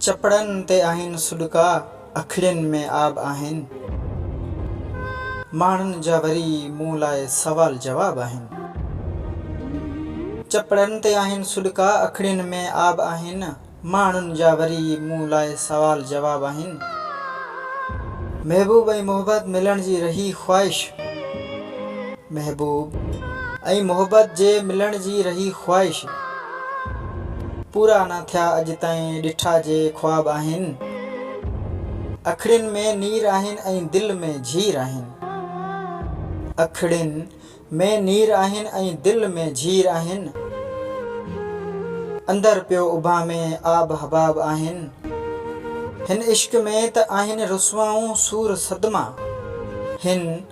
चपड़न ते आहिन सुॾका, अखिड़ियुनि में आब आहिनि। माण्हुनि जा वरी मूं लाइ सवाल जवाब आहिनि। चपड़न ते आहिन सुॾका, अखिड़ियुनि में आब आहिनि। माण्हुनि जा वरी मूं लाइ सवाल जवाब आहिनि। महबूब ऐं मोहब्बत मिलण जी रही ख़्वाहिश, महबूब ऐं मोहब्बत जे मिलण जी रही ख़्वाहिश। पूरा न थिया अॼु ताईं ॾिठा जे ख़्वाब आहिनि। अखिड़ियुनि में नीर आहिनि ऐं दिलि में झीर आहिनि। अखिड़ियुनि में नीर आहिनि ऐं दिलि में झीर आहिनि। अंदरि पियो उभां में आब हबाब आहिनि। हिन इश्क में त आहिनि रुसवाऊं सूर सदमा। हिन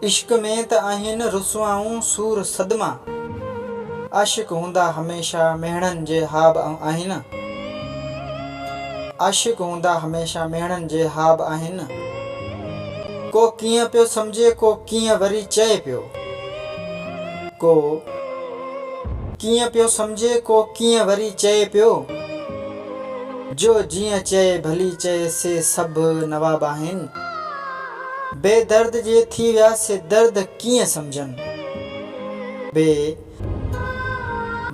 इश्क में त आहिनि रुसवाऊं सूर सदमा। आशिक़ हूंदा हमेशा मेहणनि जे हाब आहिनि। आशिक़ हूंदा हमेशा मेहणनि जे हाब आहिनि। को कीअं पियो सम्झे, को कीअं वरी चए पियो। को कीअं पियो सम्झे, को कीअं वरी चए पियो। जो जीअं चए भली चए से सभु नवाब आहिनि। बेदर्द जे थी विया से दर्द कीअं सम्झनि।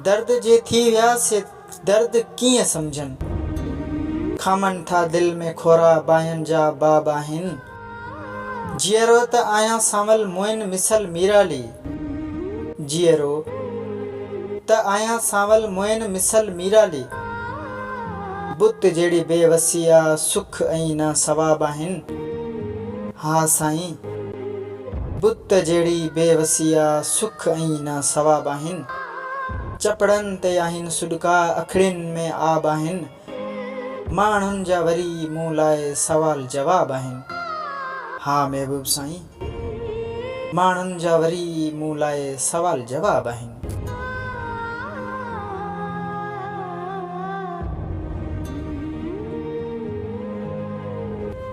दर्द जे थी विया से दर्द कीअं सम्झनि। खामनि था दिलि में खोरा बाहिनि जा बाब आहिनि। जीअरो त आहियां सांवल मोइन मिसल मीराली। जीअरो त आहियां सांवल मोइन मिसल मीराली। बुत जहिड़ी बेवसी आहे सुख ऐं न सवाब आहिनि। हा साईं, बुत जहिड़ी बेवसी आहे सुख ऐं न सवाब आहिनि। चपड़न ते आहिनि सुॾका, अखिड़ियुनि में आब आहिनि। माण्हुनि जा वरी मूं लाइ सवाल जवाब आहिनि। हा महबूब साईं, माण्हुनि जा वरी मूं लाइ सवाल जवाब आहिनि।